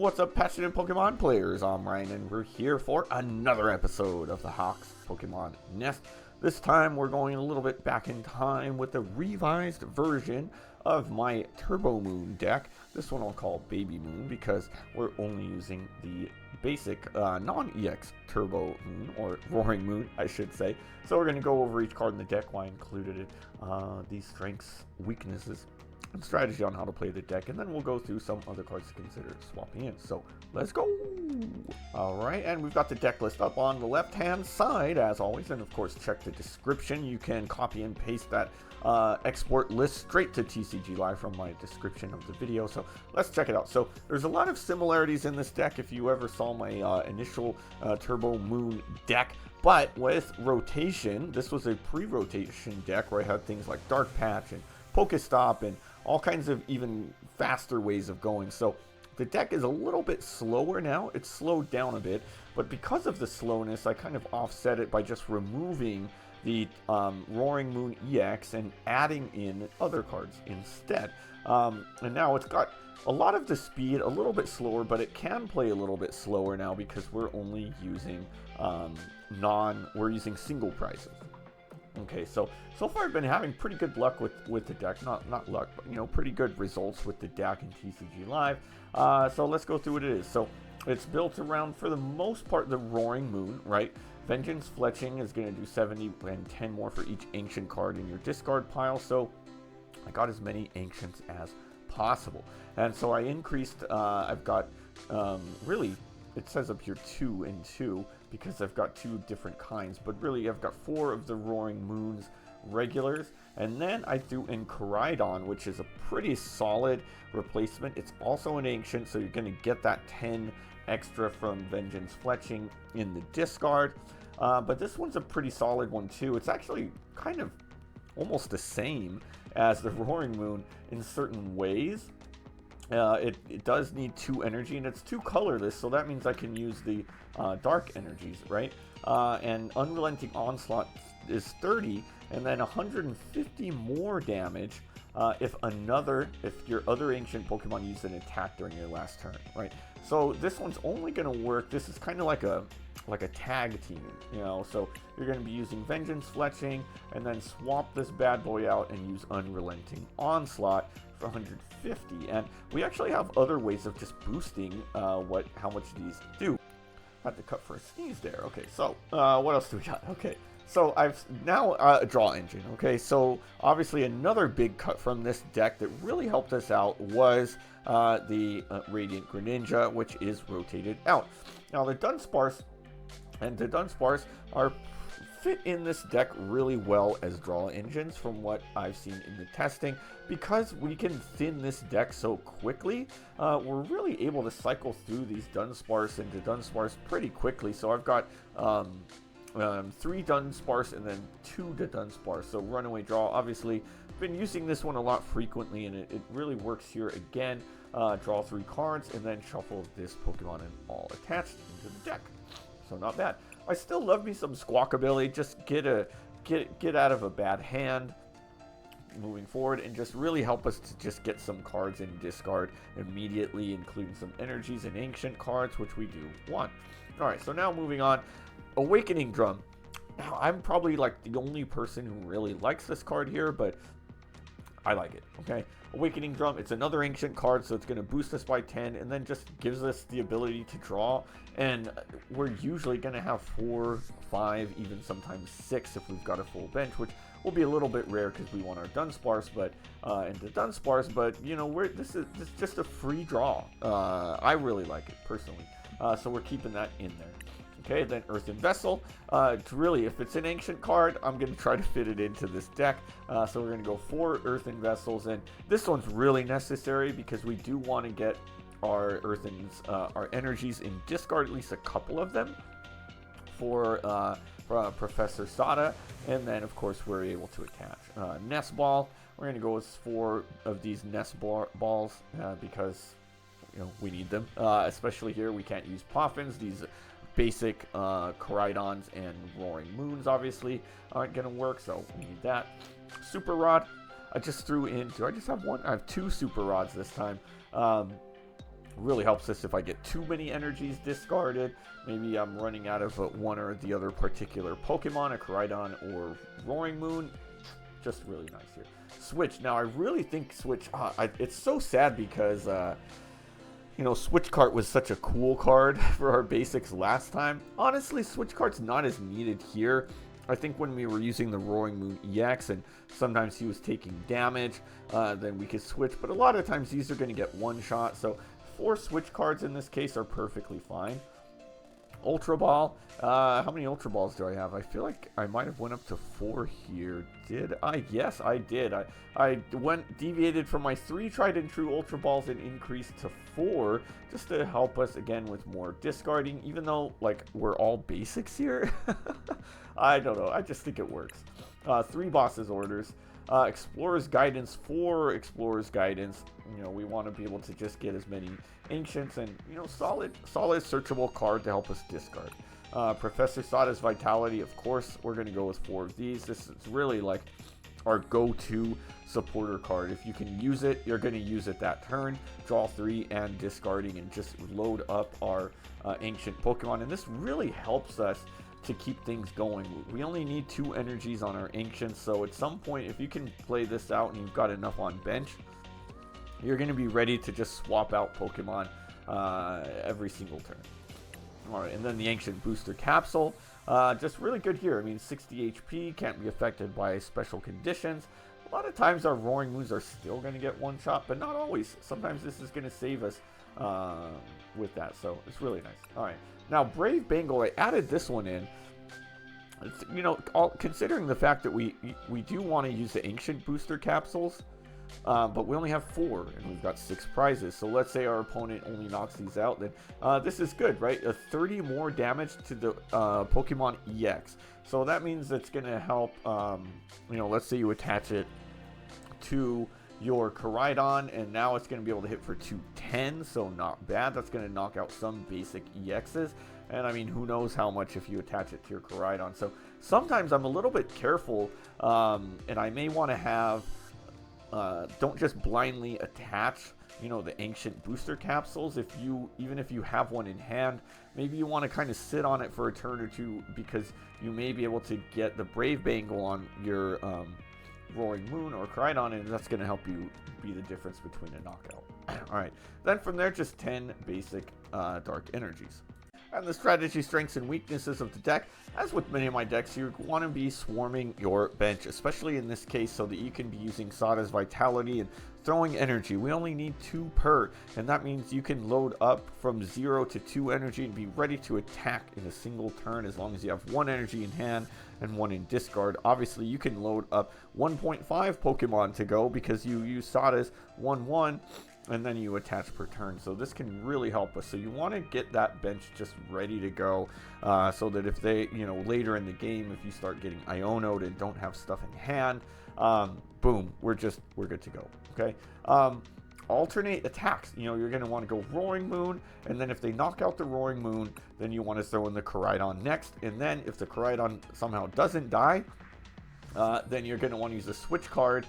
What's up, passionate Pokemon players? I'm Ryan, and we're here for another episode of the Hawks Pokemon Nest. This time, we're going a little bit back in time with the revised version of my Turbo Moon deck. This one I'll call Baby Moon because we're only using the basic non-EX Turbo Moon, or Roaring Moon, I should say. So we're going to go over each card in the deck, why I included it, these strengths, weaknesses, and strategy on how to play the deck, and then we'll go through some other cards to consider swapping in. So let's go. All right, and we've got the deck list up on the left hand side as always, and of course check the description. You can copy and paste that export list straight to TCG Live from my description of the video, so let's check it out. So there's a lot of similarities in this deck if you ever saw my initial Turbo Moon deck. But with rotation, this was a pre-rotation deck where I had things like Dark Patch and Pokestop and all kinds of even faster ways of going. So the deck is a little bit slower now. It's slowed down a bit, but because of the slowness, I kind of offset it by just removing the Roaring Moon EX and adding in other cards instead. And now it's got a lot of the speed, a little bit slower, but it can play a little bit slower now because we're only using we're using single prices. Okay, so far I've been having pretty good luck with the deck. Not luck, but you know, pretty good results with the deck in TCG Live. So let's go through what it is. So it's built around, for the most part, the Roaring Moon, right? Vengeance Fletching is going to do 70 and 10 more for each ancient card in your discard pile. So I got as many ancients as possible. And so I increased, I've got really, it says up here 2 and 2 because I've got 2 different kinds, but really I've got 4 of the Roaring Moons regulars, and then I threw in Koraidon, which is a pretty solid replacement. It's also an ancient, so you're going to get that 10 extra from Vengeance Fletching in the discard, but this one's a pretty solid one too. It's actually kind of almost the same as the Roaring Moon in certain ways. It does need 2 energy, and it's 2 colorless, so that means I can use the dark energies, right? And Unrelenting Onslaught is 30, and then 150 more damage if your other ancient Pokemon used an attack during your last turn, right? So this one's only going to work. This is kind of like a tag team, you know. So you're going to be using Vengeance Fletching, and then swap this bad boy out and use Unrelenting Onslaught for 150. And we actually have other ways of just boosting how much these do. Had to cut for a sneeze there. Okay, so what else do we got? Okay, so I've now a draw engine. Okay, so obviously another big cut from this deck that really helped us out was the Radiant Greninja, which is rotated out. Now the Dunsparce and the Dunsparce are fit in this deck really well as draw engines from what I've seen in the testing. Because we can thin this deck so quickly, we're really able to cycle through these Dunsparce and Dudunsparce pretty quickly. So I've got 3 Dunsparce and then 2 Dudunsparce. So runaway draw, obviously, been using this one a lot frequently, and it really works here again. Draw 3 cards and then shuffle this Pokemon and all attached into the deck. So not bad. I still love me some Squawkabilly. Just get out of a bad hand moving forward, and just really help us to just get some cards in discard immediately, including some energies and ancient cards, which we do want. All right, so now moving on, Awakening Drum. Now I'm probably like the only person who really likes this card here, but I like it. Okay, Awakening Drum, it's another ancient card, so it's going to boost us by 10 and then just gives us the ability to draw, and we're usually going to have 4, 5, even sometimes 6 if we've got a full bench, which will be a little bit rare because we want our Dunsparce, but and the Dunsparce, but you know, this is just a free draw. I really like it personally, so we're keeping that in there. Okay, then Earthen Vessel. Really, if it's an ancient card, I'm going to try to fit it into this deck. So we're going to go 4 Earthen Vessels, and this one's really necessary because we do want to get our our energies in discard, at least a couple of them, for Professor Sada, and then of course we're able to attach Nest Ball. We're going to go with 4 of these Nest Balls because you know we need them, especially here. We can't use Poffins. These basic Koraidons and Roaring Moons obviously aren't going to work, so we need that. Super Rod, I just threw in, do I just have one? I have 2 Super Rods this time. Really helps us if I get too many energies discarded. Maybe I'm running out of one or the other particular Pokemon, a Koraidon or Roaring Moon. Just really nice here. Switch. Now, I really think Switch... it's so sad because, you know, Switch Cart was such a cool card for our basics last time. Honestly, Switch Cart's not as needed here. I think when we were using the Roaring Moon EX and sometimes he was taking damage, then we could switch. But a lot of times these are going to get one shot. So 4 switch cards in this case are perfectly fine. Ultra Ball. How many Ultra Balls do I have? I feel like I might have went up to 4 here. Did I? Yes, I did. I deviated from my 3 tried and true Ultra Balls and increased to 4 just to help us again with more discarding, even though like we're all basics here. I don't know. I just think it works. 3 bosses orders. Explorer's Guidance, 4 Explorer's Guidance. You know, we want to be able to just get as many ancients and, you know, solid searchable card to help us discard. Professor Sada's Vitality, of course, we're going to go with 4 of these. This is really like our go-to supporter card. If you can use it, you're going to use it that turn. Draw 3 and discarding and just load up our ancient Pokemon. And this really helps us to keep things going. We only need 2 energies on our ancients, so at some point if you can play this out and you've got enough on bench, you're going to be ready to just swap out Pokemon every single turn. Alright, and then the Ancient Booster Capsule, just really good here. I mean, 60 HP, can't be affected by special conditions. A lot of times our Roaring Moons are still going to get one shot, but not always. Sometimes this is going to save us with that, so it's really nice. Alright, now Brave Bangle, I added this one in. It's, you know, considering the fact that we do want to use the Ancient Booster Capsules, but we only have 4 and we've got 6 prizes. So let's say our opponent only knocks these out, then this is good, right? 30 more damage to the Pokemon EX. So that means it's going to help, you know, let's say you attach it to your Koraidon, and now it's going to be able to hit for 210, so not bad. That's going to knock out some basic EXs, and I mean, who knows how much if you attach it to your Koraidon. So sometimes I'm a little bit careful, and I may want to have, don't just blindly attach, you know, the Ancient Booster Capsules. Even if you have one in hand, maybe you want to kind of sit on it for a turn or 2, because you may be able to get the Brave Bangle on your Roaring Moon or Koraidon, and that's going to help you be the difference between a knockout. Alright, then from there, just 10 basic Dark Energies. And the strategy, strengths, and weaknesses of the deck. As with many of my decks, you want to be swarming your bench, especially in this case, so that you can be using Sada's Vitality and throwing energy. We only need 2 per, and that means you can load up from 0 to 2 energy and be ready to attack in a single turn as long as you have 1 energy in hand and 1 in discard. Obviously, you can load up 1.5 Pokemon to go because you use Sada's 1/1, and then you attach per turn. So this can really help us. So you want to get that bench just ready to go, so that if they, you know, later in the game, if you start getting Iono'd and don't have stuff in hand, boom, we're good to go. Okay. Alternate attacks. You know, you're going to want to go Roaring Moon, and then if they knock out the Roaring Moon, then you want to throw in the Koraidon next, and then if the Koraidon somehow doesn't die, then you're going to want to use a switch card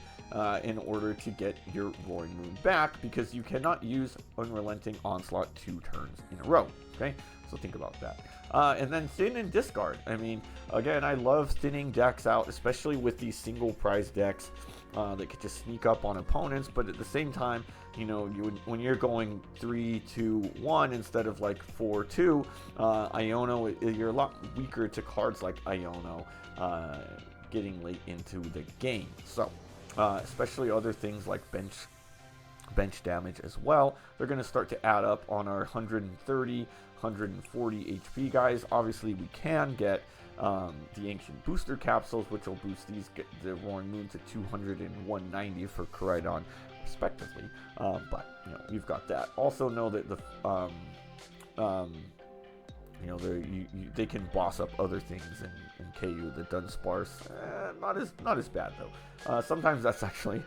in order to get your Roaring Moon back, because you cannot use Unrelenting Onslaught 2 turns in a row. Okay, so think about that. And then thin and discard. I mean, again, I love thinning decks out, especially with these single prize decks that could just sneak up on opponents. But at the same time, you know, when you're going 3-2-1 instead of like 4-2, Iono, you're a lot weaker to cards like Iono getting late into the game. So especially other things like bench damage as well, they're going to start to add up on our 130, 140 HP guys. Obviously, we can get the Ancient Booster Capsules, which will boost the Roaring Moon to 200 and 190 for Koraidon, respectively. But you know, you've got that. Also know that the you know, they can boss up other things and KU the Dunsparce. Not as bad though. Sometimes that's actually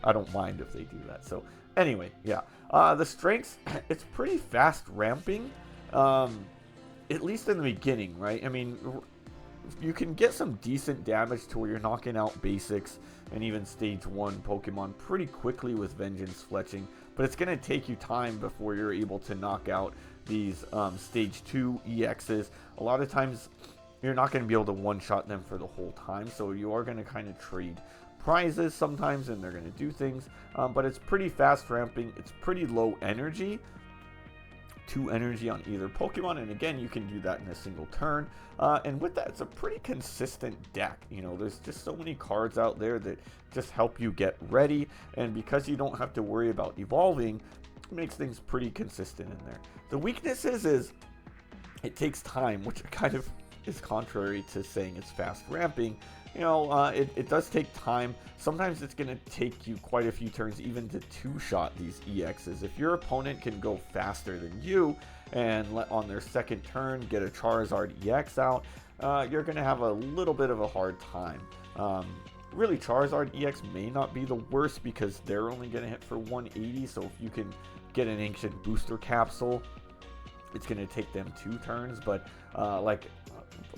I don't mind if they do that. So anyway, yeah. The strengths, it's pretty fast ramping, at least in the beginning, right? I mean, you can get some decent damage to where you're knocking out basics and even stage 1 Pokemon pretty quickly with Vengeance Fletching, but it's going to take you time before you're able to knock out these stage 2 EXs. A lot of times you're not going to be able to one-shot them for the whole time, so you are going to kind of trade prizes sometimes, and they're going to do things, but it's pretty fast ramping. It's pretty low energy, 2 energy on either Pokemon, and again, you can do that in a single turn, and with that, it's a pretty consistent deck. You know, there's just so many cards out there that just help you get ready, and because you don't have to worry about evolving, it makes things pretty consistent in there. The weaknesses is it takes time, which kind of is contrary to saying it's fast ramping. You know, it does take time. Sometimes it's going to take you quite a few turns even to 2-shot these EXs. If your opponent can go faster than you and on their second turn get a Charizard EX out, you're going to have a little bit of a hard time. Really, Charizard EX may not be the worst because they're only going to hit for 180, so if you can get an Ancient Booster Capsule, it's going to take them 2 turns, but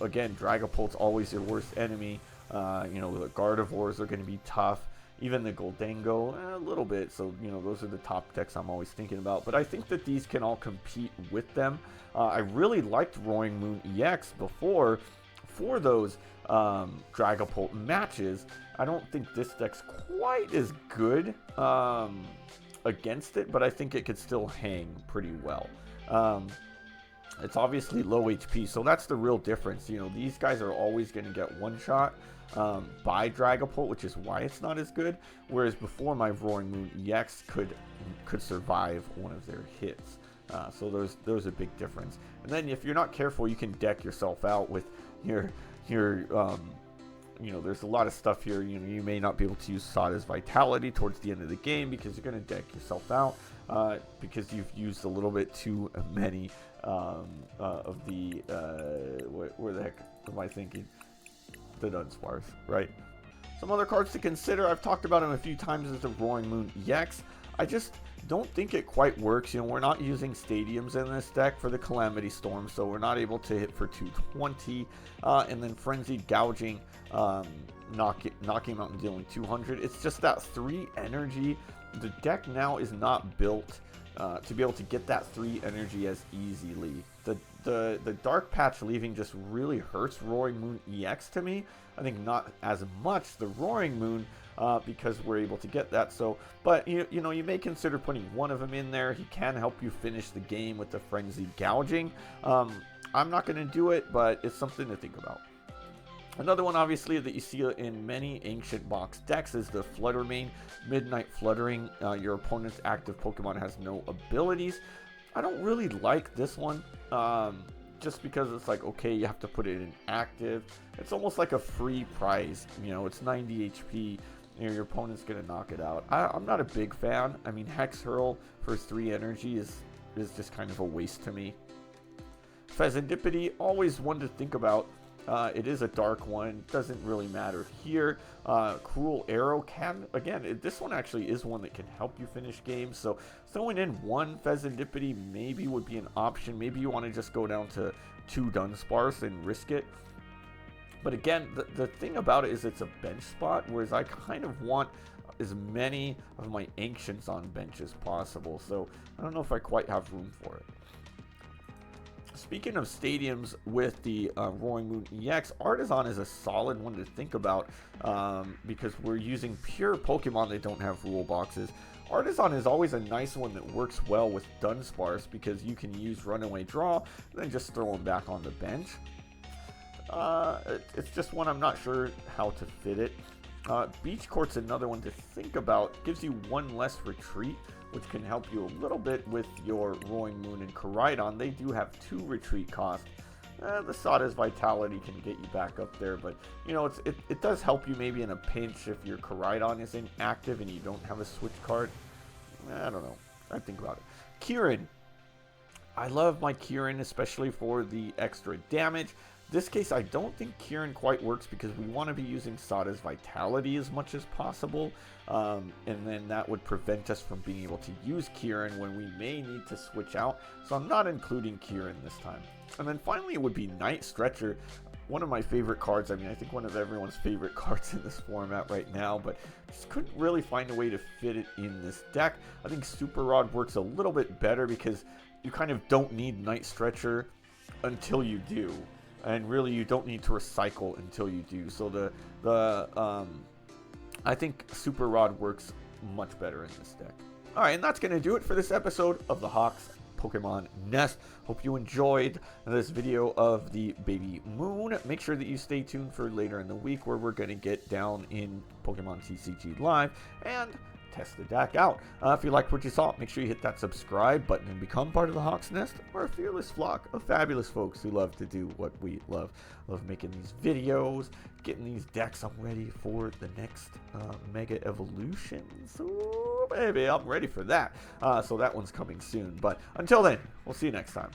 again, Dragapult's always your worst enemy. You know, the Gardevoirs are going to be tough. Even the Goldango, a little bit. So, you know, those are the top decks I'm always thinking about. But I think that these can all compete with them. I really liked Roaring Moon EX before for those Dragapult matches. I don't think this deck's quite as good against it, but I think it could still hang pretty well. It's obviously low HP, so that's the real difference. You know, these guys are always going to get one-shot by Dragapult, which is why it's not as good. Whereas before, my Roaring Moon EX could survive one of their hits. So there's a big difference. And then if you're not careful, you can deck yourself out with your you know, there's a lot of stuff here. You know, you may not be able to use Sada's Vitality towards the end of the game because you're going to deck yourself out because you've used a little bit too many of the where the heck am I thinking? The Dunsparce, right? Some other cards to consider. I've talked about them a few times as the Roaring Moon EX. I just don't think it quite works. You know, we're not using stadiums in this deck for the Calamity Storm, so we're not able to hit for 220. And then Frenzied Gouging, knocking him out and dealing 200. It's just that 3 energy. The deck now is not built to be able to get that 3 energy as easily. The Dark Patch leaving just really hurts Roaring Moon EX to me. I think not as much the Roaring Moon because we're able to get that. So, but you know, you may consider putting one of them in there. He can help you finish the game with the Frenzied Gouging. I'm not going to do it, but it's something to think about. Another one, obviously, that you see in many Ancient Box decks is the Fluttermane. Midnight Fluttering. Your opponent's active Pokemon has no abilities. I don't really like this one, just because it's like, okay, you have to put it in active. It's almost like a free prize. You know, it's 90 HP. You know, your opponent's going to knock it out. I'm not a big fan. I mean, Hex Hurl for 3 energy is just kind of a waste to me. Pheasantipity, always one to think about. It is a dark one, doesn't really matter here. Cruel Arrow can, again, this one actually is one that can help you finish games, so throwing in 1 Pheasantipity maybe would be an option. Maybe you want to just go down to 2 Dunsparce and risk it. But again, the thing about it is it's a bench spot, whereas I kind of want as many of my Ancients on bench as possible, so I don't know if I quite have room for it. Speaking of stadiums with the Roaring Moon EX, Artisan is a solid one to think about because we're using pure Pokemon that don't have rule boxes. Artisan is always a nice one that works well with Dunsparce because you can use Runaway Draw and then just throw them back on the bench. It's just one I'm not sure how to fit it. Beach Court's another one to think about. Gives you 1 less retreat, which can help you a little bit with your Roaring Moon and Koraidon. They do have 2 retreat costs. The Sada's Vitality can get you back up there, but you know, it does help you maybe in a pinch if your Koraidon is inactive and you don't have a switch card. I don't know. I think about it. Kieran. I love my Kieran, especially for the extra damage. This case, I don't think Kieran quite works because we want to be using Sada's Vitality as much as possible, and then that would prevent us from being able to use Kieran when we may need to switch out, so I'm not including Kieran this time. And then finally, it would be Night Stretcher. one of my favorite cards. I mean, I think one of everyone's favorite cards in this format right now, but just couldn't really find a way to fit it in this deck. I think Super Rod works a little bit better because you kind of don't need Night Stretcher until you do, and really you don't need to recycle until you do. So I think Super Rod works much better in this deck. Alright, and that's going to do it for this episode of the Hawks Pokemon Nest. Hope you enjoyed this video of the Baby Moon. Make sure that you stay tuned for later in the week where we're going to get down in Pokemon TCG Live and test the deck out. If you liked what you saw, make sure you hit that subscribe button and become part of the Hawks Nest. We're a fearless flock of fabulous folks who love to do what we love. Love making these videos, getting these decks. I'm ready for the next Mega Evolution. So, baby, I'm ready for that. So that one's coming soon. But until then, we'll see you next time.